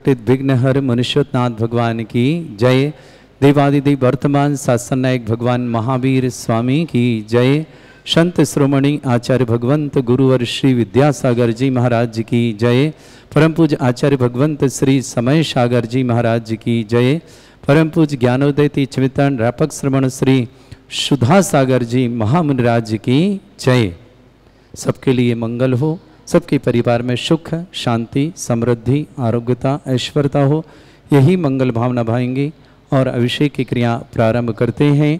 विघ्नहर मनुष्योत्नाथ भगवान की जय। देवादिदेव वर्तमान शासन नायक भगवान महावीर स्वामी की जय। संत श्रोमणी आचार्य भगवंत गुरुवर श्री विद्यासागर जी महाराज की जय। परम पूज्य आचार्य भगवंत श्री समय सागर जी महाराज की जय। परम पूज्य ज्ञानोदय चिंतन व्यापक श्रवण श्री सुधा सागर जी महामुनिराज की जय। सबके लिए मंगल हो, सबके परिवार में सुख शांति समृद्धि आरोग्यता ऐश्वर्यता हो, यही मंगल भावना भाएंगे और अभिषेक की क्रिया प्रारंभ करते हैं।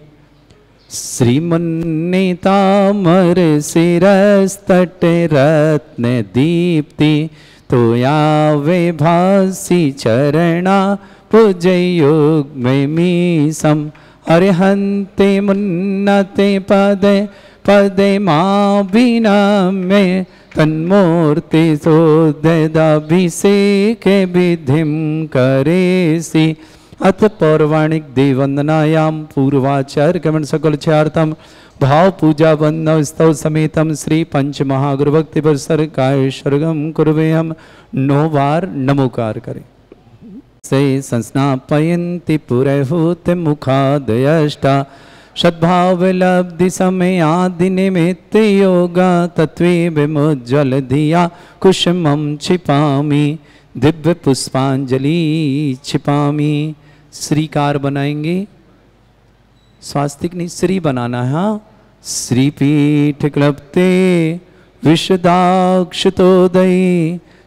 श्रीमन्नेतामर शिरस्तट रत्न दीप्ति तोयावे भासी चरणा पूजयोग में मीसम अरहंते मुन्नते पदे पदे माँ बिना में तन्मूर्ति सोदयाभिषेक विधिम करेसी। अथ पौराणिक देववंदनायाम पूर्वाचार्य गमन सकल चार्तम भाव पूजा वंदन स्तव समेतम श्री पंच महागुरु भक्ति बरसर काय स्वर्गम कुर्वे हम 9 बार नमोकार करें। से संस्नापयन्ति पुरहूत मुखादयष्टा सद्भाव लब्धि समय आदि निमित्त योगा तत्वे विमुज्ज्वल धिया कुसुमं छिपामी दिव्य पुष्पांजलि छिपामी। श्रीकार बनाएंगे, स्वास्तिक नहीं श्री बनाना है। श्रीपीठ क्लप्ते विशदाक्षतोदयी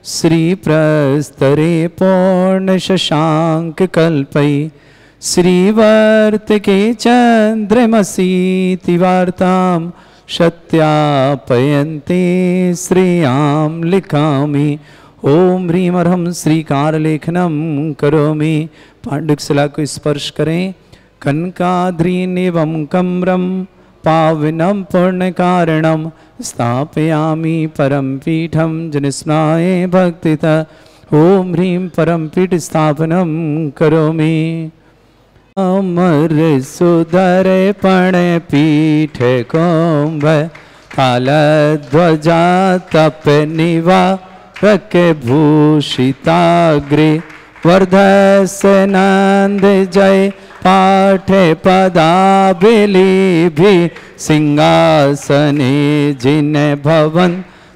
श्री प्रस्तरे पूर्ण शशांक कल्पई श्रीवर्त के चंद्रमसी वार्ताम सत्यापयन्ते श्रेयाम लिखामि। ओम ह्रीं अर्हं श्रीकार लेखनम करोमि। पांडुशिला को स्पर्श करें। कनकाद्रीनिवं कम्रं पावनं पुण्य कारणं स्थापयामि परम पीठम जनिस्नाये भक्तिता। ओम ह्रीं परम पीठ स्थापनं करोमि। अमर सुधर पण पीठ कुंभ कालध्वजा तप निवा रक भूषिताग्रे वर्धस नंद जय पाठ पदाबिलिभि सिंहासने जिन भवन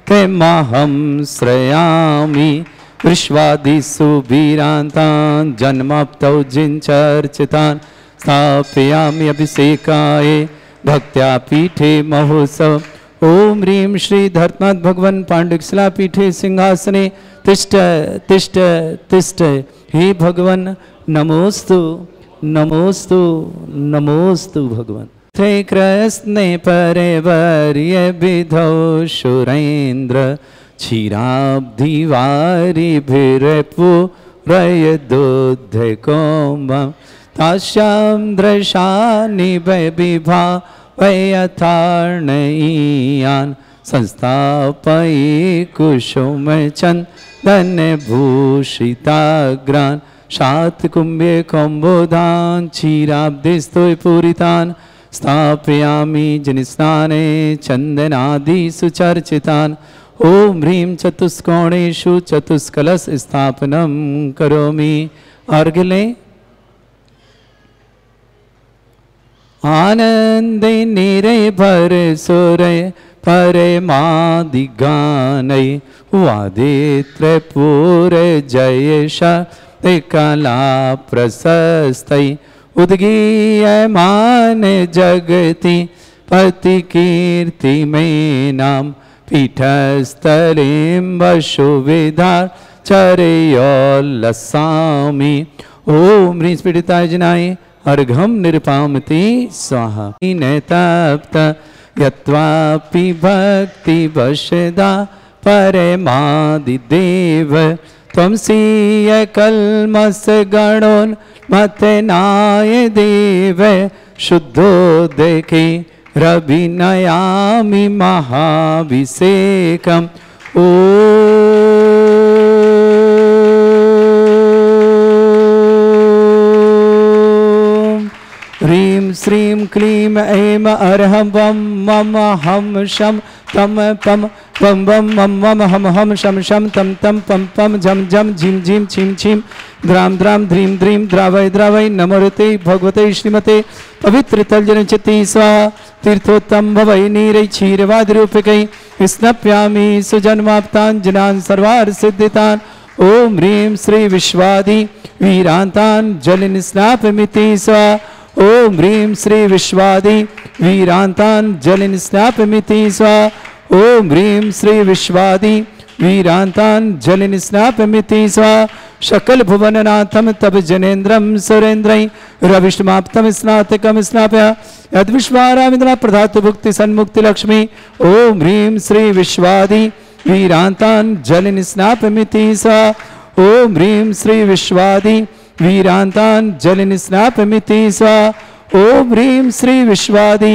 ते महं श्रयामि। विश्वादिषु वीरान्तान् जन्माप्तौ जिनचर्चितान् स्थापयामि अभिषेकाय भक्त्या पीठे महोत्सव। ओम ह्रीं श्री धर्तनाथ भगवान पांडुशिला पीठे सिंहासने तिष्ठ तिष्ठ तिष्ठ। हे भगवान नमोस्तु नमोस्तु नमोस्तु भगवान। थे कृष्णे परिवर्य विधौ सुरेन्द्र क्षीराब्धिवारिभिरपुरय दुग्ध कुम्भं तास्यां दृशानि विभा वयथार्णयीयान् संस्थापयि कुसुमचन्दन भूषिताग्रान् शातकुम्भे कम्बोधान् क्षीराब्धिस्तु पूरितान् स्थापयामि जनिस्नाने चन्दनादि सुचर्चितान्। ओम ह्रीं चतुष्कोणेषु चतुष्कलश स्थापनं करोमि। अर्घ्य लें। आनंदे निरभर सुरय परमादिगानै वादित्रपूर जय शक्ति कला प्रशस्तै उद्गीयमान जगति पति कीर्ति में नाम पीठस्थलीं वसुविधार चरयोल्लसामि। ओम ह्रीं पीडिताय जनाय अर्घं निरुपामति स्वाहा। तप्त यत्वापि भक्ति वशदा परमादिदेव त्वमसीय कल्मष गणोन्मथनाय देव शुद्धोदके रविनयामि महाभिषेकम्। ओम ह्रीं श्रीं क्लीं ऐं अर्हं वं मम हं शं तम पम बम बम मम मम हम हम शम शम तम तम पम पम झम झम झिम झिम छिम छिम द्राम द्राम ध्रीम ध्रीम द्रावय द्रावय नमोरते भगवते श्रीमते पवित्र तलजन चित्ती स्वाहा तीर्थोत्तम भवै नीरै क्षीरवाद रूपकै स्नप्यामि सुजन्माप्ताञ्जनान् सर्वार्थ सिद्धितान् ओम ह्रीं श्री विश्वादि वीरान्तान् जलिन स्नापमिति स्वाहा ओम ह्रीं श्री विश्वादि वीरान्तान् जलिन स्नापमिति स्वाहा ओम ह्रीं श्री विश्वादि वीरान्तान् जलिन स्नापमिति स्वाहा शकल भुवननाथम तब जनेन्द्रम सुरेन्द्रै रविष्माप्तम स्नातकम स्नाप्य यद्विश्वारामिन्द्र प्रधातु भुक्ति सन्मुक्ति लक्ष्मी ओम ह्रीं श्री विश्वादि वीरान्तान् जलिन स्नापमिति स्वाहा ओम ह्रीं श्री विश्वादि वीरान्तान् जलिन स्नापमिति स्वाहा ओम ह्रीं श्री विश्वादि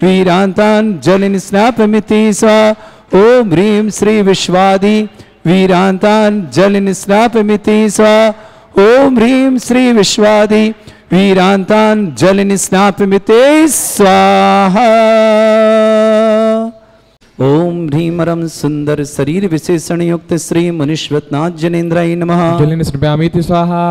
वीरान्तान् जलिन स्नापमिति स्वाहा ओम ह्रीं श्री विश्वादि वीरान्तान् जलिन स्नापमिति स्वाहा ओम ह्रीं श्री विश्वादि वीरान्तान् जलिन स्नापमिति स्वाहा ओम ह्रीमरम सुंदर शरीर विशेषण युक्त श्री मनुष्वतनाथ जनेन्द्राय नमः जलिन स्नापयामीति स्वाहा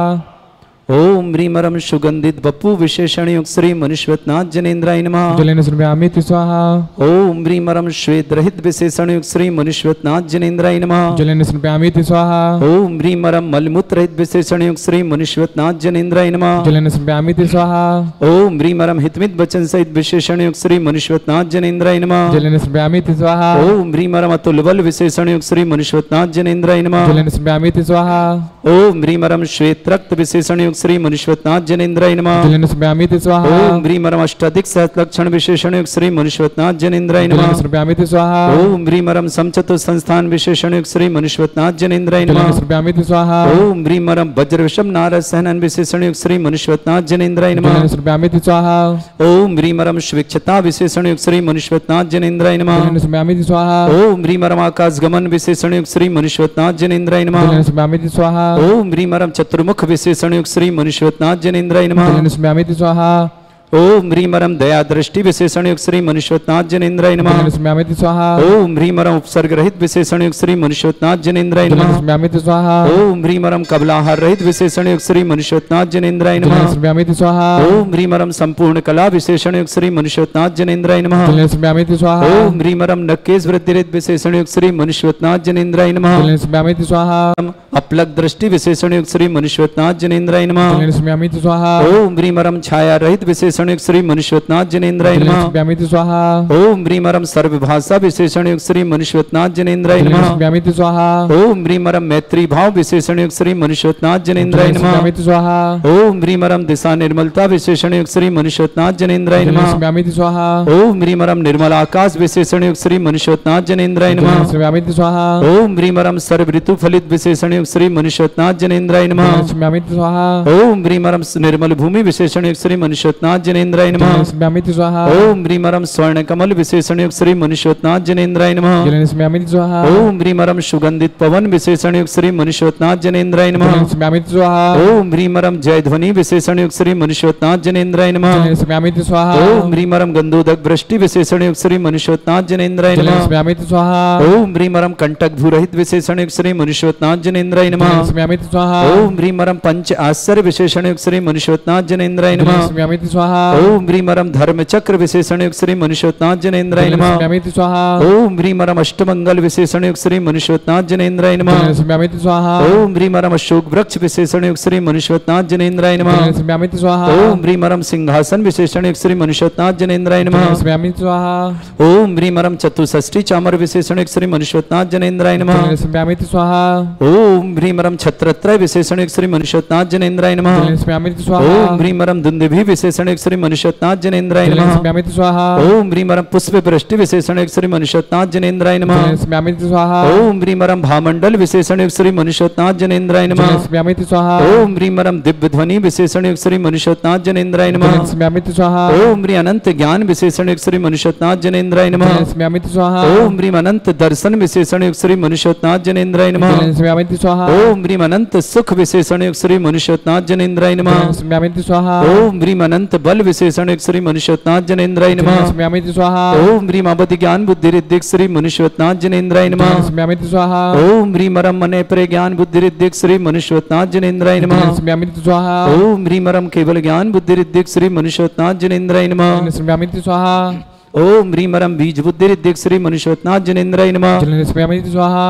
ओम ह्रीमरम सुगंधित बपू विशेषण युक्त श्री मनुष्वतनाथ जनेन्द्राय नमः जलिन स्नापयामीति स्वाहा ओम ह्रीमरम श्वेत रहित विशेषण युक्त श्री मनुष्वतनाथ जनेन्द्राय नमः जलिन स्नापयामीति स्वाहा ओम ह्रीमरम मलमूत्र रहित विशेषण युक्त श्री मनुष्वतनाथ जनेन्द्राय नमः जलिन स्नापयामीति स्वाहा ओम ह्रीमरम हितमित वचन सहित विशेषण युक्त श्री मनुष्वतनाथ जनेन्द्राय नमः जलिन स्नापयामीति स्वाहा ओम ह्रीमरम अतुल बल विशेषण युक्त श्री मनुष्वतनाथ जनेन्द्राय नमः जलिन स्नापयामीति स्वाहा ओम ह्रीमरम श्वेत रक्त विशेषण युक्त श्री मनुष्वतनाथ जनेन्द्राय नमः जलिन स्नापयामीति स्वाहा ओम ह्रीमरम अष्टाधिक सहस्र लक्षण विशेषण युक्त श्री मनुष्वतनाथ जनेन्द्राय जलिन नमः स्नापयामीति स्वाहा ओम ह्रीमरम समचतु संस्थान विशेषण युक्त श्री मनुष्वतनाथ जनेन्द्राय जलिन नमः स्नापयामीति स्वाहा ओम ह्रीमरम वज्र विषम नारद सहनन विशेषण युक्त श्री मनुष्वतनाथ जनेन्द्राय नमः जलिन स्नापयामीति स्वाहा ओम ह्रीमरम स्वेच्छता विशेषण युक्त श्री मनुष्वतनाथ जनेन्द्राय नमः जलिन स्नापयामीति स्वाहा ओम ह्रीमरम आकाश गमन विशेषण युक्त श्री मनुष्वतनाथ जनेन्द्राय नमः जलिन स्नापयामीति स्वाहा ओम ह्रीमरम चतुर्मुख विशेषण युक्त श्री मनुष्वतनाथ जनेन्द्राय नमः जलिन स्नापयामीति स्वाहा ओम ह्रीमरम दया दृष्टि विशेषण युक्त श्री मनुष्वतनाथ जनेन्द्राय नमः जलिन स्नापयामीति स्वाहा ओम ह्रीमरम उपसर्ग रहित विशेषण युक्त श्री मनुष्वतनाथ जनेन्द्राय जलिन नमः स्नापयामीति स्वाहा ओम ह्रीमरम कबलाहार रहित विशेषण युक्त श्री मनुष्वतनाथ जनेन्द्राय जलिन नमः स्नापयामीति स्वाहा ओम ह्रीमरम संपूर्ण कला विशेषण युक्त श्री मनुष्वतनाथ जनेन्द्राय नमः जलिन स्नापयामीति स्वाहा ओम ह्रीमरम नकेश वृद्धि रहित विशेषण युक्त श्री मनुष्वतनाथ जनेन्द्राय नमः जलिन स्नापयामीति स्वाहा अपलक दृष्टि विशेषण युक्त श्री मनुष्वतनाथ जनेन्द्राय नमः जलिन स्नापयामीति स्वाहा ओम ह्रीमरम छाया रहित विशेषण युक्त श्री मनुष्वतनाथ जनेन्द्राय जलिन नमः स्नापयामीति स्वाहा ओम ह्रीमरम सर्वभाषा विशेषण युक्त श्री मनुष्वतनाथ जनेन्द्राय जलिन नमः स्नापयामीति स्वाहा ओम ह्रीमरम मैत्री भाव विशेषण युक्त श्री मनुष्वतनाथ जनेन्द्राय जलिन नमः स्नापयामीति स्वाहा ओम ह्रीमरम दिशा निर्मलता विशेषण युक्त श्री मनुष्वतनाथ जनेन्द्राय जलिन नमः स्नापयामीति स्वाहा ओम ह्रीमरम निर्मल आकाश विशेषण युक्त श्री मनुष्वतनाथ जनेन्द्राय जलिन नमः स्नापयामीति स्वाहा ओम ह्रीमरम सर्व ऋतु फलित विशेषण युक्त श्री मनुष्वतनाथ जनेन्द्राय नमः जलिन स्नापयामीति स्वाहा ओम ह्रीमरम निर्मल भूमि विशेषण युक्त श्री मनुष्वतनाथ जनेन्द्राय नमः जलिन स्नापयामीति स्वाहा ओम ह्रीमरम स्वर्ण कमल विशेषण युक्त श्री मनुष्वतनाथ जनेन्द्राय नमः जलिन स्नापयामीति स्वाहा ओम ह्रीमरम सुगंधित पवन विशेषण युक्त श्री मनुष्वतनाथ जनेन्द्राय नमः जलिन स्नापयामीति स्वाहा ओम ह्रीमरम जय ध्वनि विशेषण युक्त श्री मनुष्वतनाथ जनेन्द्राय नमः जलिन स्नापयामीति स्वाहा ओम ह्रीमरम गंधोदक वृष्टि विशेषण युक्त श्री मनुष्वतनाथ जनेन्द्राय जलिन नमः स्नापयामीति स्वाहा ओम ह्रीमरम कंटक भूरहित विशेषण युक्त श्री मनुष्वतनाथ जनेन्द्राय नमः जलिन स्नापयामीति स्वाहा ओम ह्रीमरम पंच आश्चर्य विशेषण युक्त श्री मनुष्वतनाथ जनेन्द्राय जलिन नमः स्नापयामीति स्वाहा ओम ह्रीमरम धर्म चक्र विशेषण युक्त श्री मनुष्वतनाथ जनेन्द्राय जलिन नमः स्नापयामीति स्वाहा ओम ह्रीमरम अष्टमंगल विशेषण युक्त श्री मनुष्वतनाथ जनेन्द्राय नमः जलिन स्नापयामीति स्वाहा ओम ह्रीमरम अशोक वृक्ष विशेषण युक्त श्री मनुष्वतनाथ जनेन्द्राय नमः जलिन स्नापयामीति स्वाहा ओम ह्रीमरम सिंहासन विशेषण युक्त श्री मनुष्वतनाथ जनेन्द्राय नमः जलिन स्नापयामीति स्वाहा ओम ह्रीमरम चतुष्षष्ठी चामर विशेषण युक्त श्री मनुष्वतनाथ जनेन्द्राय नमः जलिन स्नापयामीति स्वाहा ओम ह्रीमरम छत्रत्रय विशेषण युक्त श्री मनुष्वतनाथ जनेन्द्राय नमः जलिन स्नापयामीति स्वाहा ओम ह्रीमरम दुंदुभि विशेषण युक्त श्री मनुष्वतनाथ जनेन्द्राय जलिन नमः स्नापयामीति स्वाहा ओम ह्रीमरम पुष्प वृष्टि विशेषण युक्त श्री मनुष्वतनाथ जनेन्द्राय नमः जलिन स्नापयामीति स्वाहा ओम ह्रीमरम भामंडल विशेषण युक्त श्री मनुष्वतनाथ जनेन्द्राय नमः जलिन स्नापयामीति स्वाहा ओम ह्रीमरम दिव्य ध्वनि विशेषण युक्त श्री मनुष्वतनाथ जनेन्द्राय नमः जलिन स्नापयामीति स्वाहा ओम ह्री अनंत ज्ञान विशेषण युक्त श्री मनुष्वतनाथ जनेन्द्राय नमः जलिन स्नापयामीति स्वाहा ओम ह्रीम अनंत दर्शन विशेषण युक्त श्री मनुष्वतनाथ जनेन्द्राय नमः जलिन स्नापयामीति स्वाहा ओम ह्रीम अनंत सुख विशेषण युक्त श्री मनुष्वतनाथ जनेन्द्राय नमः जलिन स्नापयामीति स्वाहा ओम ह्रीम अनंत बल मंगल विशेषण श्री मनुष्योत्नाथ जनेन्द्राय नमः। जलेन स्मयामिति स्वाहा। ओम ह्रीम अवधि ज्ञान बुद्धि रिद्धिक श्री मनुष्योत्नाथ जनेन्द्राय नमः। जलेन स्मयामिति स्वाहा। ओम ह्रीम अरम मने प्रे ज्ञान बुद्धि रिद्धिक श्री मनुष्योत्नाथ जनेन्द्राय नमः। जलेन स्मयामिति स्वाहा। ओम ह्रीम अरम केवल ज्ञान बुद्धि रिद्धिक श्री मनुष्योत्नाथ जनेन्द्राय नमः। जलेन स्मयामिति स्वाहा। ओम ह्रीम अरम बीज बुद्धि रिद्धिक श्री मनुष्योत्नाथ जनेन्द्राय नमः। जलेन स्मयामिति स्वाहा।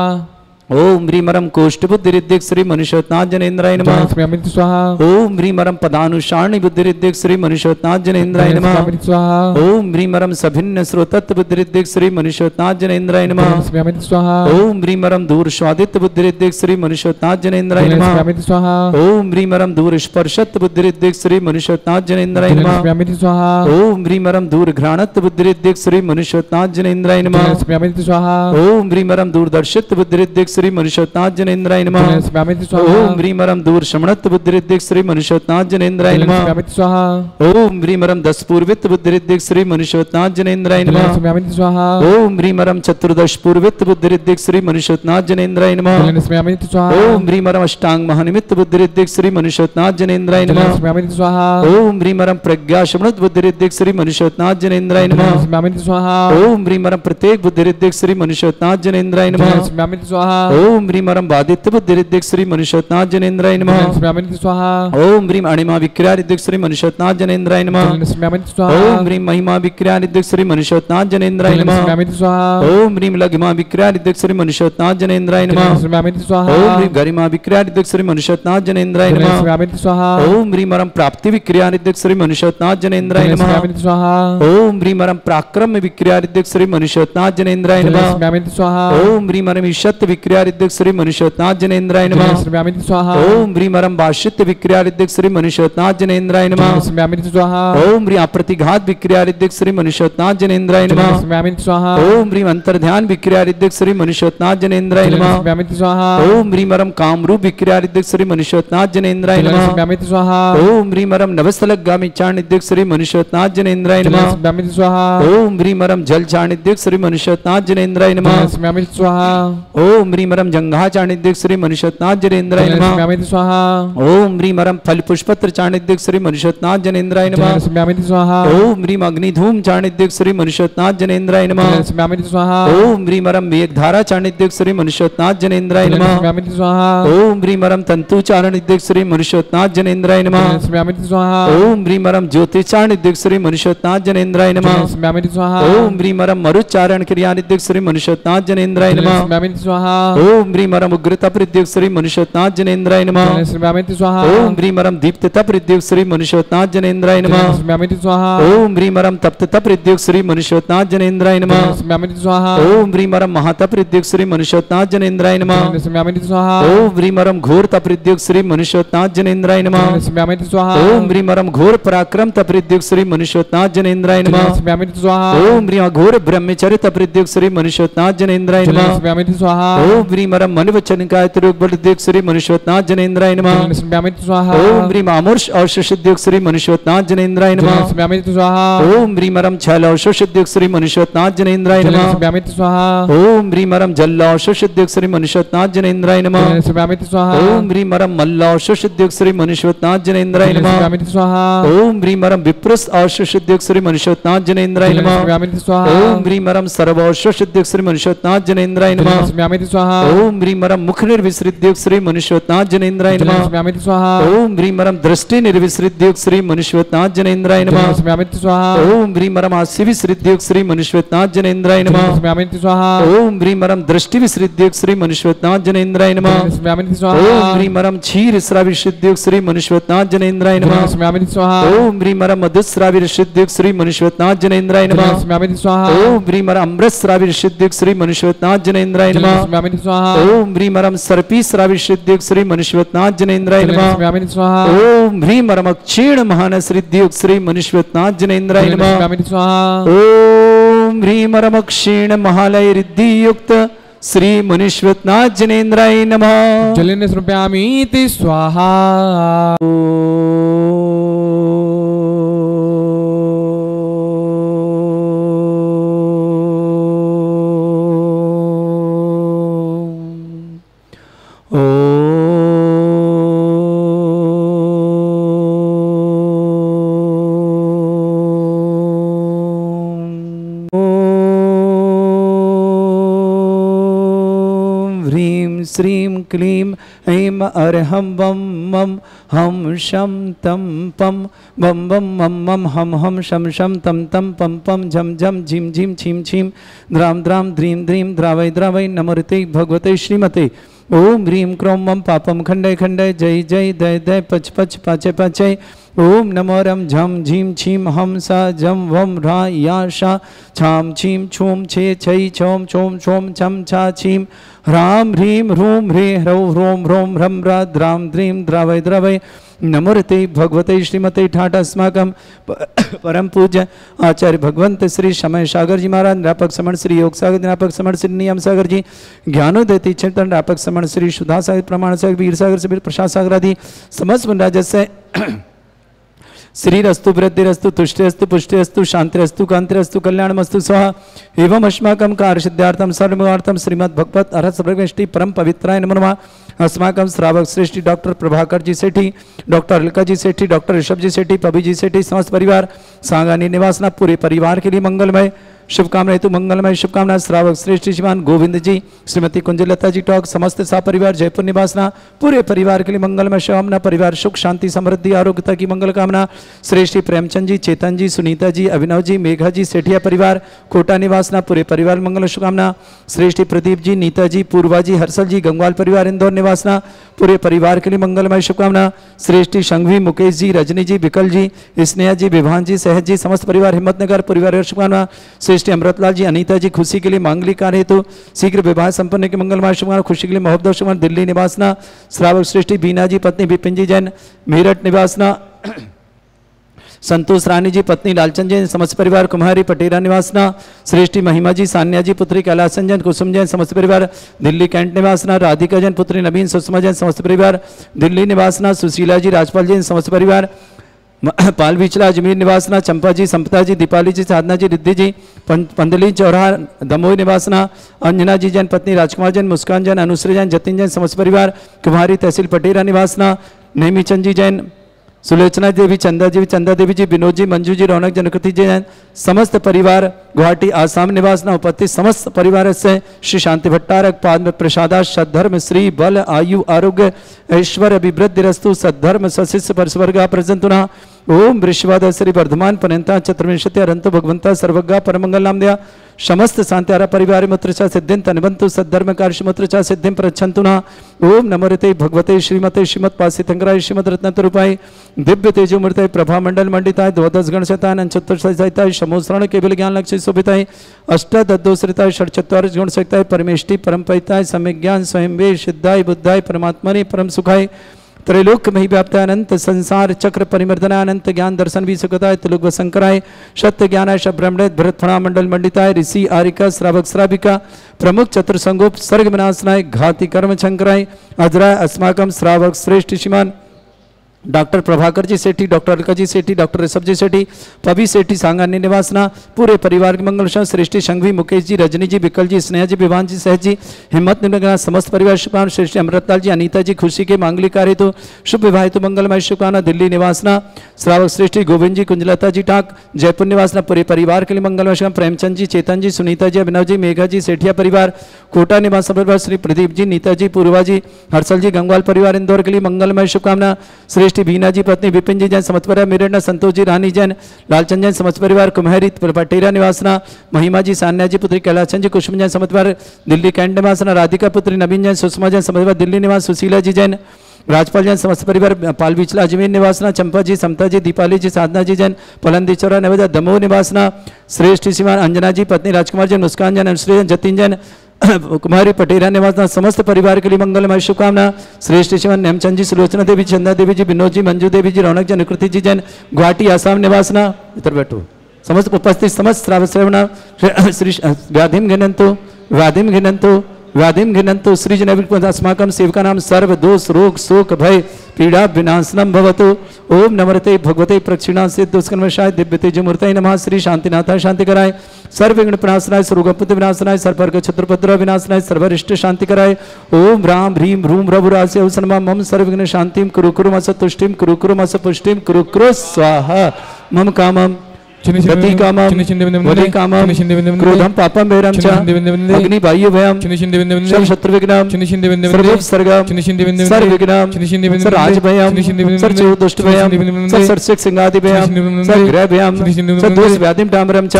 ओम ह्रीम अरम कोष्ठ बुद्धि रिद्धिक श्री मनुष्योत्नाथ जनेन्द्राय जलेन नमः। स्मयामिति स्वाहा। ओम ह्रीम अरम पदानुसारणी बुद्धि रिद्धिक श्री मनुष्योत्नाथ जनेन्द्राय जलेन नमः। स्मयामिति स्वाहा। ओम ह्रीम अरम सभिन्न श्रोतत्व बुद्धि रिद्धिक श्री मनुष्योत्नाथ जनेन्द्राय नमः। जलेन स्मयामिति स्वाहा। ओम ह्रीम अरम दूर स्वादित्य बुद्धि रिद्धिक श्री मनुष्योत्नाथ जनेन्द्राय जलेन नमः। स्मयामिति स्वाहा। ओम ह्रीम अरम दूर स्पर्शत्व बुद्धि रिद्धिक श्री मनुष्योत्नाथ जनेन्द्राय जलेन नमः। स्मयामिति स्वाहा। ओम ह्रीम अरम दूर घ्राणत्व बुद्धि रिद्धिक श्री मनुष्योत्नाथ जनेन्द्राय नमः। जलेन स्मयामिति स्वाहा। ओम ह्रीम अरम दूरदर्शित्व बुद्धि रिद्धिक श्री मनुष्योत्नाथ जनेन्द्राय नमः। जलेन स्मयामिति स्वाहा। ओम ह्रीम अरम दूर शमणत्व बुद्धि रिद्धिक श्री मनुष्योत्नाथ जनेन्द्राय जलेन नमः। स्मयामिति स्वाहा। ओम ह्रीम अरम दस पूर्वित्व बुद्धि रिद्धिक श्री मनुष्योत्नाथ जनेन्द्राय जलेन नमः। स्मयामिति स्वाहा। ओम ह्रीम अरम चतुर्दश पूर्वित्व बुद्धि रिद्धिक श्री मनुष्योत्नाथ जनेन्द्राय नमः। जलेन स्मयामिति स्वाहा। ओम ह्रीम अरम अष्टांग महानिमित्त बुद्धि रिद्धिक श्री मनुष्योत्नाथ जनेन्द्राय जलेन नमः। स्मयामिति स्वाहा। ओम ह्रीम अरम प्रज्ञा शमणत बुद्धि रिद्धिक श्री मनुष्योत्नाथ जनेन्द्राय जलेन नमः। स्मयामिति स्वाहा। ओम ह्रीम अरम प्रत्येक बुद्धि रिद्धिक श्री मनुष्योत्नाथ जनेन्द्राय जलेन नमः। स्मयामिति स्वाहा। ओम ह्रीम अरम बादित्य बुद्धि रिद्धिक श्री मनुष्योत्नाथ जनेन्द्राय जलेन नमः। स्मयामिति स्वाहा। ओम ह्रीम अणिमा विक्रिया रिद्धिक श्री मनुष्योत्नाथ जनेन्द्राय नमः। जलेन स्मयामिति स्वाहा। ओम ह्रीम महिमा विक्रिया रिद्धिक श्री मनुष्योत्नाथ जनेन्द्राय जलेन नमः। स्मयामिति स्वाहा। ओम ह्रीम लघिमा विक्रिया रिद्धिक श्री मनुष्योत्नाथ जनेन्द्राय जलेन नमः। स्मयामिति स्वाहा। ओम ह्रीम गरिमा विक्रिया रिद्धिक श्री मनुष्योत्नाथ जनेन्द्राय जलेन नमः। स्मयामिति स्वाहा। ओम ह्रीम अरम प्राप्ति विक्रिया रिद्धिक श्री मनुष्योत्नाथ जनेन्द्राय जलेन नमः। स्मयामिति स्वाहा। ओम ह्रीम अरम पराक्रम विक्रिया रिद्धिक श्री मनुष्योत्नाथ जनेन्द्राय जलेन नमः। स्मयामिति स्वाहा। ओम ह्रीम अरम ईशत विक्रिया रिद्धिक श्री मनुष्योत्नाथ जनेन्द्राय जलेन नमः। स्मयामिति स्वाहा। ओम ह्रीम अरम भाष्यत्य विक्रिया रिद्धिक श्री मनुष्योत्नाथ जनेन्द्राय जलेन नमः। स्मयामिति स्वाहा। ओम ह्रीम अप्रतिघात विक्रिया रिद्धिक श्री मनुष्योत्नाथ जनेन्द्राय जलेन नमः। स्मयामिति स्वाहा। ओम ह्रीम अंतर्ध्यान विक्रिया रिद्धिक श्री मनुष्योत्नाथ जनेन्द्राय जलेन नमः। स्मयामिति स्वाहा। ओम ह्रीम अरम कामरूप विक्रिया रिद्धिक श्री मनुष्योत्नाथ जनेन्द्राय जलेन नमः। स्मयामिति स्वाहा। ओम ह्रीम अरम नवस्थलक गामी चाणिद्यक श्री मनुष्योत्नाथ जनेन्द्राय जलेन नमः। स्मयामिति स्वाहा। ओम ह्रीम अरम जल चाणिद्यक श्री मनुष्योत्नाथ जनेन्द्राय जलेन नमः। स्मयामिति स्वाहा। ओम ह्रीम अरम जंघा चाणिद्यक श्री मनुष्योत्नाथ जनेन्द्राय जलेन नमः। स्मयामिति स्वाहा। ओम ह्रीम अरम फल पुष्पत्र चाणिद्यक श्री मनुष्योत्नाथ जनेन्द्राय जलेन नमः। स्मयामिति स्वाहा। ओम ह्रीम अग्निधूम चाणिद्यक श्री मनुष्योत्नाथ जनेन्द्राय नमः। जलेन स्मयामिति स्वाहा। ओम ह्रीम अरम मेघधारा चाणिद्यक श्री मनुष्योत्नाथ जनेन्द्राय जलेन नमः। स्मयामिति स्वाहा। ओम ह्रीम अरम तंतु चारणिद्यक श्री मनुष्योत्नाथ जनेन्द्राय नमः। जलेन स्मयामिति स्वाहा। ओम ह्रीम अरम ज्योतिचारणिद्यक श्री मनुष्योत्नाथ जनेन्द्राय नमः। जलेन स्मयामिति स्वाहा। ओम ह्रीम अरम मरुच्चारण क्रियानिद्यक श्री मनुष्योत्नाथ जनेन्द्राय जलेन नमः। स्मयामिति स्वाहा। ओम ह्रीम अरम उग्रता प्रद्युक श्री मनुष्योत्नाथ जनेन्द्राय नमः। जलेन स्मयामिति स्वाहा। ओम ह्रीम अरम दीप्तता प्रद्युक श्री मनुष्योत्नाथ जनेन्द्राय जलेन नमः। स्मयामिति स्वाहा। ओम ह्रीम अरम तप्तता प्रद्युक श्री मनुष्योत्नाथ जनेन्द्राय नमः। जलेन स्मयामिति स्वाहा। ओम ह्रीम अरम महाता प्रद्युक श्री मनुष्योत्नाथ जनेन्द्राय नमः। जलेन स्मयामिति स्वाहा। ओम ह्रीम अरम घोर तप्रद्युक श्री मनुष्योत्नाथ जनेन्द्राय नमः। जलेन स्मयामिति स्वाहा। ओम ह्रीम अरम घोर पराक्रम तप्रद्युक श्री मनुष्योत्नाथ जनेन्द्राय जलेन नमः। स्मयामिति स्वाहा। ओम ह्रीम घोर ब्रह्मचर्य तप्रद्युक श्री मनुष्योत्नाथ जनेन्द्राय जलेन नमः। स्मयामिति स्वाहा। ओम ह्रीम अरम मन वचन कायत्रुक बलद्युक श्री मनुष्योत्नाथ जनेन्द्राय नमः। जलेन स्मयामिति स्वाहा। ओम ह्रीम अमूर्ष औषधद्युक श्री मनुष्योत्नाथ जनेन्द्राय जलेन नमः। स्मयामिति स्वाहा। ओम ह्रीम अरम छल औषधद्युक श्री मनुष्योत्नाथ जनेन्द्राय जलेन नमः। स्मयामिति स्वाहा। ओम ह्रीम अरम जल औषधद्युक श्री मनुष्योत्नाथ जनेन्द्राय नमः। जलेन स्मयामिति स्वाहा। ओम ह्रीम अरम मल्ल औषधद्युक श्री मनुष्योत्नाथ जनेन्द्राय जलेन नमः। स्मयामिति स्वाहा। ओम ह्रीम अरम विप्रस औषधद्युक श्री मनुष्योत्नाथ जनेन्द्राय जलेन नमः। स्मयामिति स्वाहा। ओम ह्रीम अरम सर्व औषधद्युक श्री मनुष्योत्नाथ जनेन्द्राय जलेन नमः। स्मयामिति स्वाहा। ओम ह्रीम अरम मुख निर्विसृद्युक श्री मनुष्योत्नाथ जनेन्द्राय जलेन नमः। स्मयामिति स्वाहा। ओम ह्रीम अरम दृष्टि निर्विसृद्युक श्री मनुष्योत्नाथ जनेन्द्राय जलेन नमः। स्मयामिति स्वाहा। ओम ह्रीम अरम हास्य विसृद्युक श्री मनुष्योत्नाथ जनेन्द्राय जलेन नमः। स्मयामिति स्वाहा। ओम ह्रीम अरम दृष्टि विसृद्युक श्री मनुष्योत्नाथ जनेन्द्राय नमः। जलेन स्मयामिति ओम स्वाहा। ह्रीम अरम क्षीर श्राविशुद्युक श्री मनुष्योत्नाथ जनेन्द्राय जलेन नमः। स्मयामिति स्वाहा। ओम ह्रीम अरम मधुस्राविशुद्युक श्री मनुष्योत्नाथ जनेन्द्राय जलेन नमः। स्मयामिति स्वाहा। ओम ह्रीम अरम अमृत श्राविशुद्युक श्री मनुष्योत्नाथ जनेन्द्राय जलेन नमः। स्मयामिति स्वाहा। ओम ह्रीम अरम सर्पी श्राविशुद्युक श्री मनुष्योत्नाथ जनेन्द्राय जलेन नमः। स्मयामिति स्वाहा। ओम ह्रीम अरम क्षीण महानसृद्युक श्री मनुष्योत्नाथ जनेन्द्राय जलेन नमः। स्मयामिति स्वाहा। ओम ह्रीम अरम क्षीण महालय रिद्धियुक्त श्री मनुष्योत्नाथ जनेन्द्राय नमः। जलेन स्मयामीति स्वाहा। श्रीं क्लीं ऐं अर्हं वं मं हम शं तं पं वं वं मं मं हम हम शं शं तं तं पं पं झं झं झिं झिं छिं छिं द्रां द्रां द्रीं द्रीं द्रावै द्रावै नमोते भगवते श्रीमते ओम ह्रीं क्रों मम पापम खंडय खंडय जय जय दय दय पच पच पाचय पाचय ओम नमो रम झम झीम छीम हम सा जम वम रा या शा छाम छीम छूम छे छै छोम छोम छोम छम छा छीम ह्राम ह्रीं ह्रूं ह्रे ह्रौ ह्रों ह्रों ह्रम रा द्रां द्रीं द्रावय द्रवय नमोते भगवते श्रीमते ठाट अस्माकं परम पूज्य आचार्य भगवंत श्री समय सागर जी महाराज, निरापक समण श्री योग सागर, निरापक समण श्री नियम सागर जी, ज्ञानोदय चिंतन, निरापक समण श्री सुधा सागर, प्रमाण सागर, वीर सागर से प्रसाद सागर आदि समस्त राजस्य श्रीरस्तु वृद्धिरस्तु तुष्टिरस्तु पुष्टिरस्तु शांतिरस्तु कांतिरस्तु कल्याणमस्तु स्वाहा एवं अस्माकं कार्य सिद्धार्थम सर्वमंगलार्थम श्रीमद् भगवत अर्हत सर्वश्रेष्ठी परम पवित्राय नमो नमः। अस्माकं श्रावक श्रेष्ठी डॉक्टर प्रभाकर जी सेठी, डॉक्टर अलका जी सेठी, डॉक्टर ऋषभ जी सेठी, पबी जी सेठी, समस्त परिवार सांगानी निवासना पूरे परिवार के लिए मंगलमय शुभकामना हेतु मंगलमय शुभकामना। श्रावक श्रेष्ठ श्रीमान गोविंद जी, श्रीमती कुंजलता जी टॉक, समस्त सा परिवार जयपुर निवासना पूरे परिवार के लिए मंगलमय शुभकामना। परिवार सुख शांति समृद्धि आरोग्यता की मंगल कामना। श्रेष्ठी प्रेमचंद जी, चेतन जी, सुनीता जी, अभिनव जी, मेघा जी, सेठिया परिवार कोटा निवासना पूरे परिवार मंगल शुभकामना। श्रेष्ठी प्रदीप जी, नीता जी, पूर्वा जी, हर्षल जी, गंगवाल परिवार इंदौर निवासना पूरे परिवार के लिए मंगलमय शुभकामना। श्रेष्ठी संघवी, मुकेश जी, रजनी जी, विकल जी, स्नेहा जी, विभान जी, सहज जी, समस्त परिवार हिम्मतनगर परिवार शुभकामना। श्रेष्ठी अमृतलाल जी, अनीता जी, खुशी के लिए मांगलिक कार्य हेतु शीघ्र विवाह संपन्न के मंगलमय शुभकामना। खुशी के लिए मोहब्बत शुभकामना दिल्ली निवासना। श्रावक श्रेष्ठी बीना जी, पत्नी विपिन जी जैन, मेरठ निवासना। संतोष रानी जी, पत्नी लालचंद जैन, समस्त परिवार कुम्हारी पटेरा निवासना। श्रेष्ठी महिमा जी, सान्या जी, पुत्री कैलासन जैन, कुसुम जैन, समस्त परिवार दिल्ली कैंट निवासना। राधिका जैन, पुत्री नवीन सुषमा जैन, समस्त परिवार दिल्ली निवासना। सुशीला जी, राजपाल जैन, समस्त परिवार पाल बिचला अजमेर निवासना। चंपा जी, संपता जी, दीपाली जी, साधना जी, रिद्धि जी, पंदली चौराहा दमोह निवासना। अंजना जी जैन, पत्नी राजकुमार जैन, मुस्कान जैन, अनुश्री जैन, जतिन जैन, समस्त परिवार कुम्हारी तहसील पटेरा निवासना। नेमीचंद जी जैन, सुलोचना देवी, चंदा देवी जी, विनोद जी, मंजू जी, रौनक जनकृति जी जैन, समस्त परिवार गुवाहाटी आसाम निवासना। उपस्थित समस्त परिवार से श्री शांति भट्टारक पाद में प्रसादा सद्धर्म श्री बल आयु आरोग्य ऐश्वर्य अभिवृद्धि रस्तु सद्धर्म सशिष्य परस्वर्गा प्रजंतुना। ओम वृषवाद श्री वर्धमान पर्यंता चतुर्विंशति अरंत भगवंता सर्वज्ञा परमंगल नाम दिया समस्त शांत्यारा परिवार मुत्र च सिद्धिं तनिबंतु सद्धर्म कार्य मुत्र च सिद्धिं प्रच्छन्तुना। ओम नमोते भगवते श्रीमते श्रीमत् पासितंगराय श्रीमद रत्नतरूपाय दिव्य तेजो मूर्तये प्रभा मंडल मंडिताय द्वादश गण शतान चतुर्थ सहिताय समोश्रण केवल ज्ञान लक्ष्य शोभिताय अष्टादशोश्रिताय षट्चत्वारिश गुण शक्ताय परमेष्टि परमपैताय सम्यक ज्ञान स्वयं वे सिद्धाय बुद्धाय परमात्मने परम सुखाय त्रैलोक मही व्याप्तानंत संसार चक्र परिमर्दनानंत ज्ञान दर्शन भी सुखदाय त्रिलोक शंकराय सत्य ज्ञानाय शब्रह्मणे भरतफणा मंडल मंडिताय ऋषि आरिका श्रावक श्राविका प्रमुख चतुर्संगोप सर्ग विनाशनाय घाति कर्म शंकराय अजराय अस्माकम श्रावक श्रेष्ठ श्रीमान डॉक्टर प्रभाकर जी सेठी, डॉक्टर अलका जी सेठी, डॉक्टर ऋषभ जी सेठी, पबी सेठी सांगान्य निवासना पूरे परिवार के मंगल श्रेष्ठी संघवी मुकेश जी, रजनी जी, विकल जी, स्नेहा जी, विभान जी, सहज जी, हिम्मत निम्न समस्त परिवार शुभकामना। श्रेष्ठी अमृतलाल जी, अनीता जी, खुशी के मांगलिक कार्य हेतु शुभ विवाह हेतु मंगलमय शुभकामना दिल्ली निवासना। श्रावक श्रेष्ठी गोविंद जी, कुंजलता जी टाक जयपुर निवासना पूरे परिवार के लिए मंगलमय शुभकामना। प्रेमचंद जी, चेतन जी, सुनीता जी, अभिनव जी, मेघा जी, सेठिया परिवार कोटा निवास परिवार श्री प्रदीप जी, नीता जी, पूर्वा जी, हर्षल जी, गंगवाल परिवार इंदौर के लिए मंगलमय शुभकामना। श्रेष्ठी बीना जी, पत्नी विपिन जी जैन, समस्त परिवार मेरठ, संतोष जी, रानी जैन, लालचंद जैन, समस्त परिवार कुम्हारी पटेरा निवासना। महिमा जी, सान्या जी, पुत्री कैलासन जी, कुसुम जैन, समस्त परिवार दिल्ली कैंट निवासना। राधिका पुत्री नवीन जैन, सुषमा जैन, समस्त परिवार दिल्ली निवास। सुशीला जी जैन, राजपाल जैन, समस्त परिवार पाल बिचला अजमेर निवासना। चंपा जी, समता जी, दीपाली जी, साधना जी जैन, पलंदी चौरा नवदा दमोह निवासना। श्रेष्ठ श्रीमान अंजना जी, पत्नी राजकुमार जैन, मुस्कान जैन, अनुश्री जैन, जतिन जैन, कुमारी पटेरा निवासना समस्त परिवार के लिए मंगलमय शुभकामना। श्रेष्ठ श्रीमान नेमचंद जी, सुलोचना देवी, चंदा देवी जी, विनोद जी, मंजू देवी जी, रौनक जन कृति जी जैन, गुवाहाटी आसाम निवासना। इधर बैठो समस्त उपस्थित समस्त श्रावण श्री व्याधिम घिनंतु व्याधिम घिनंतु सृजन अस्माकं सेवका नाम सर्व दोष रोग शोक भय पीड़ा विनाशनम भवतु। ओम नमरते भगवते प्रक्षिणा सिद्ध दुष्कर्मशाय दिव्य तेजमूर्तये नमः। श्री शांतिनाथाय शांति कराय सर्वविघ्न विनाशनाय सर्वगपुत विनाशनाय सर्वर्ग छत्रपत्र विनाशनाय सर्वरिष्ट शांति कराय। ओम राम ह्रीं ह्रूं रघुरास्य औसनमा मम सर्वविघ्न शांतिम कुरु कुरु मस तुष्टिम कुरु कुरु मस पुष्टिम कुरु कुरु स्वाहा। मम कामम गति कामम वदि कामम क्रोधम पापम वैरम च अग्नि वायु भयम सर्व शत्रु विघ्नम सर्व सर्गम सर्व विघ्नम सर्व राज भयम सर्व चोर दुष्ट भयम सर्व सर्षिक सिंगादि भयम सर्व ग्रह भयम सर्व दोष व्याधिम डामरम च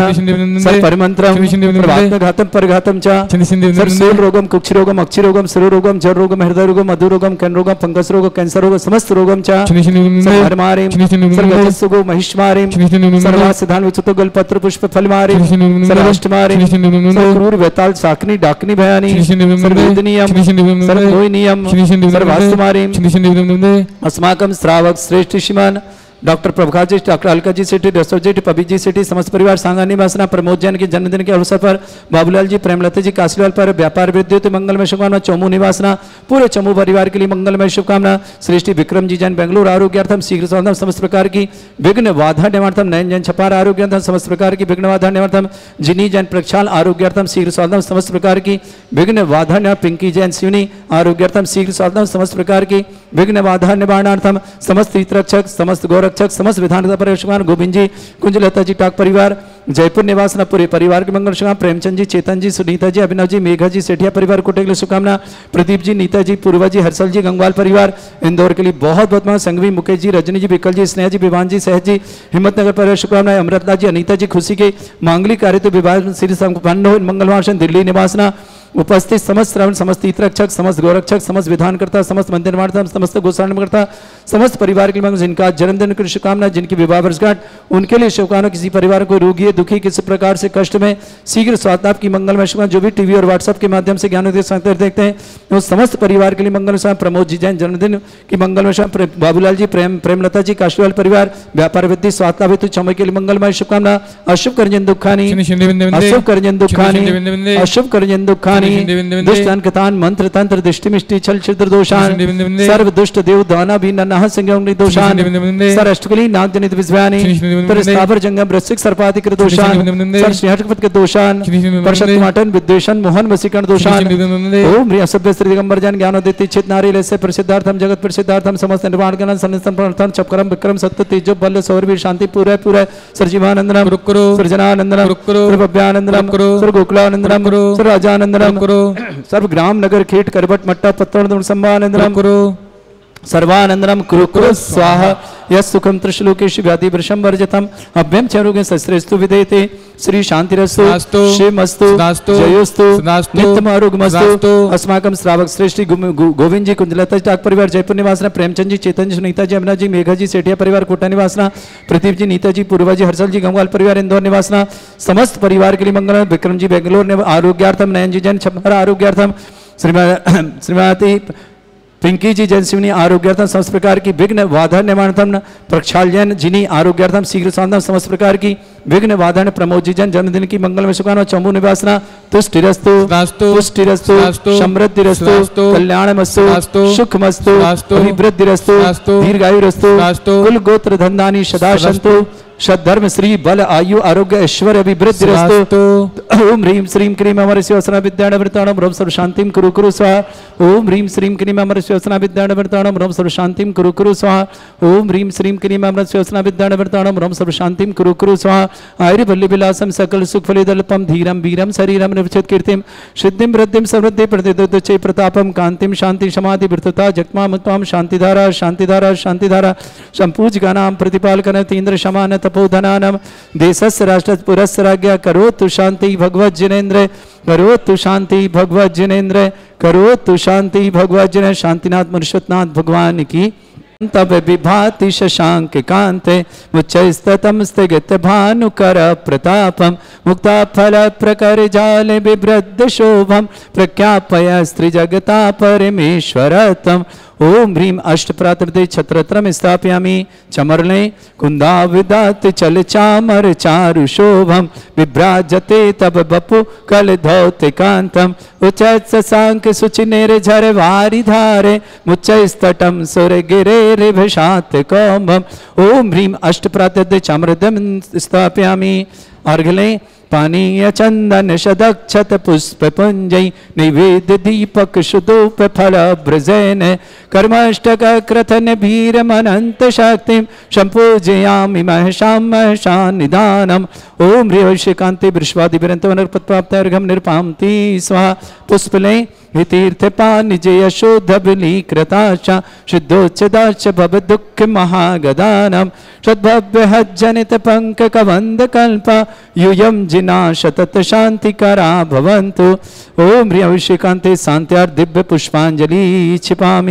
सर्व परिमंत्रम सर्व आत्मघातम परघातम च सर्व शूल रोगम कुक्षि रोगम अक्षि रोगम सर्व रोगम जर रोगम हृदय रोगम मधु रोगम कैन रोगम फंगस रोग कैंसर रोग समस्त रोगम च सर्व हरमारिम सर्व गजस्सुगो महिष्मारिम सर्व सिद्धान विचुतो गल पत्र पुष्प फल मारिम सर्व अष्ट मारिम सर्व क्रूर वेताल साकनी डाकनी भयानी सर्व वेदनीयम सर्व कोई नियम सर्व वास्तु मारिम अस्माकम श्रावक श्रेष्ठ श्रीमान डॉक्टर प्रभाकर जी, डॉक्टर अलका जी सेठी, रसो जी, पबी जी सेठी, समस्त परिवार सांगा निवासना प्रमोद जैन के जन्मदिन के अवसर पर बाबूलाल जी, प्रेमलता जी काशीलाल पर व्यापार वृद्धि होते मंगलमय शुभकामना। चौमू निवासना पूरे चमू परिवार के लिए मंगलमय शुभकामना। श्रेष्ठी विक्रम जी जैन बेंगलुरु आरोग्यार्थम शीघ्र स्वास्थ्य समस्त प्रकार की विघ्न बाधा निवार्थम। नयन जैन छपार आरोग्यार्थम समस्त प्रकार की विघ्न बाधा निवार्थम। जिनी जैन प्रक्षाल आरोग्यार्थम शीघ्र स्वास्थ्य समस्त प्रकार की विघ्न बाधा निवारण। पिंकी जैन शिवनी आरोग्यार्थम शीघ्र स्वास्थ्य समस्त प्रकार की विघ्न बाधा निवारणार्थम। समस्त हितरक्षक समस्त गौरक्षक समस्त विधानसभा परिवार गोविंद जी, कुंजलता जी, टाक परिवार जयपुर निवासना पूरे परिवार के मंगल शुभकामना। प्रेमचंद जी, चेतन जी, सुनीता जी, अभिनव जी, मेघा जी, सेठिया परिवार कोटे के लिए शुभकामना। प्रदीप जी, नीता जी, पूर्वा जी, हर्षल जी, गंगवाल परिवार इंदौर के लिए बहुत बहुत संघवी, मुकेश जी, रजनी जी, विकल जी, स्नेहा जी, विवान जी, सहज जी, हिम्मतनगर परिवार शुभकामनाएं। अमृतलाल जी, अनीता जी, खुशी के मांगलिक कार्य तो विवाह श्री संपन्न हो। मंगलवार दिल्ली निवासना उपस्थित समस्त श्रवण समस्त हितरक्षक समस्त गौरक्षक समस्त विधानकर्ता समस्त मंदिर निर्माण समस्त गोसारणकर्ता समस्त परिवार के लिए जिनका जन्मदिन की शुभकामना, जिनकी विवाह वर्षगांठ उनके लिए शुभकामना। किसी परिवार को रोगी है, दुखी, किसी प्रकार से कष्ट में शीघ्र स्वास्थ्य की मंगलमय शुभकामना। जो भी टीवी और व्हाट्सएप के माध्यम से ज्ञानोदय संस्था देखते हैं उस समस्त परिवार के लिए मंगल शुभकामना। प्रमोद जी जैन जन्मदिन की मंगलमय शुभकामना। बाबूलाल जी, प्रेमलता जी, काशीवाल परिवार व्यापार वृद्धि स्वास्थ्य हेतु चमय के लिए मंगलमय शुभकामना। अशुभ करजन दुखानी अशुभ करजन दुखानी अशुभ करजन दुखानी दुष्टान कथान मंत्र तंत्र दृष्टि मिष्टि छल छिद्र दोषान सर्व दुष्ट देव दाना भी नन्हा संज्ञा दोषान सर अष्टकली नाग जनित विस्व्यानि पर स्थावर जंगम वृश्चिक सर्पादि कृत दोषान सर श्रीहटपत के दोषान परशत माटन विद्वेषण मोहन वसीकरण दोषान। ओम ह्रीं असभ्य श्री दिगंबर जन ज्ञानोदित चित नारी लेसे प्रसिद्धार्थम जगत प्रसिद्धार्थम समस्त निर्वाण गण सन्निधन प्रर्थन चपकरम विक्रम सत्य तेजो बल सौरवीर शांति पूरे पूरे सर्जीवानंदनम सर्जनानंदनम सर्वभ्यानंदनम सर्वगोकुलानंदनम सर्वराजानंदनम सर्व ग्राम नगर खेट करबट मट्टा पत्तन संभानंदनम सर्वानंदनम कुरु कुरु स्वाहा यस सुखम त्रिशलोकेश व्याधि वृषम वर्जतम अभ्यम चरुगे सस्रेस्तु विदेते श्री शांतिरस्तु शिवमस्तु जयोस्तु नित्यम आरोग्यमस्तु। अस्माकं श्रावक श्रेष्ठी गोविंद जी, कुंजलता जी, टाक परिवार जयपुर निवासना। प्रेमचंद जी, चेतन जी, सुनीता जी, अमना जी, मेघा जी, सेठिया परिवार कोटा निवासना। प्रदीप जी, नीता जी, पूर्वा जी, हर्षल जी, गंगवाल परिवार इंदौर निवासना। समस्त परिवार के लिए मंगल। विक्रम जी बेंगलोर आरोग्यार्थम। नयन जी जैन छपरा आरोग्यार्थम। श्रीमती पिंकी जी जैन शिवनी आरोग्यार्थम समस्त प्रकार की विघ्न बाधा निवारणम। प्रक्षाल जैन जिनी आरोग्यार्थम शीघ्र स्वास्थ्य समस्त प्रकार की विघ्न बाधा। प्रमोद जी जैन जन्मदिन की मंगलमय शुभकामना। चंबू निवासना तुष्टिरस्तु पुष्टिरस्तु समृद्धिरस्तु कल्याणमस्तु सुखमस्तु अभिवृद्धिरस्तु दीर्घायुरस्तु कुल गोत्र धन्धानि सदा सन्तु सद्धर्म श्री बल आयु आरोग्य ऐश्वर्य अभिवृद्धिरस्तु। ओम ह्रीं श्रीं क्रीं अमर शिवसना विद्याणवृताणम रोम सर्व शांतिं कुरु कुरु स्वाहा। ओम ह्रीं श्रीं क्रीं अमर शिवसना विद्याणवृताणम रोम सर्व शांतिं कुरु कुरु स्वाहा। ओम ह्रीं श्रीं क्रीं अमर शिवसना विद्याणवृताणम रोम सर्व शांतिं कुरु कुरु स्वाहा। आयुर्वल्ली विलासम सकल सुख फलिदल्पम धीरम वीरम शरीरम निर्वचित कीर्तिम सिद्धिं वृद्धिं समृद्धि प्रतिदुच्चै प्रतापम कांतिम शांति समाधि वृतता जगमा मुत्ताम शांतिधारा शांतिधारा शांतिधारा संपूजगानां प्रतिपालकन तीन्द्र शमान तपोधनानम देशस्य राष्ट्रस्य पुरस्य राज्ञा करोतु शांति भगवत जिनेन्द्र करोतु शांति भगवत जिनेन्द्र करोतु शांति भगवत जिनेन्द्र। शांतिनाथ मनुष्यनाथ भगवान की तब विभाति शशांक कांते मुच्चस्ततम स्थगित भानुकर प्रतापम मुक्ता फल प्रकर जाल बिभ्रद शोभम प्रख्यापय स्त्री जगता परमेश्वरतम। ओम ह्रीं अष्ट प्रातृते छत्रत्रम स्थापयामि चमरले कुंदा विदात चल चामर चारु शोभम विभ्राजते तब बपु कल धौते कांतम उच्च शशांक सुचिनेर झर वारी धारे मुच्च स्तटम सुर गिरे रे भिषात कौम्भम। ओम ह्रीं अष्ट प्रातृते चमरदम स्थापयामि अर्घले पानीय चंदन शदक्षत पुष्प पुंजै नैवेद्य दीपक शुद्धोप फल ब्रजेन कर्मष्टक क्रथन भीरमनंत शक्तिं संपूजयामि महशां महशान्निदानम् ओम ह्रीवैश्यकान्ते वृषवादिभिरन्तवनर्पत्प्राप्तार्घं निरपान्ति स्वाहा पुष्पले तीर्थपानिजय शोधबलीकृताशा शुद्धोच्चदाच भव दुःख महागदानं सद्भव्यहज्जनित पंककवन्दकल्प यूयं जिना शतत शान्तिकरा भवन्तु ओम ह्रीवैश्यकान्ते शान्त्यार्थ दिव्य पुष्पाञ्जलि क्षिपामि।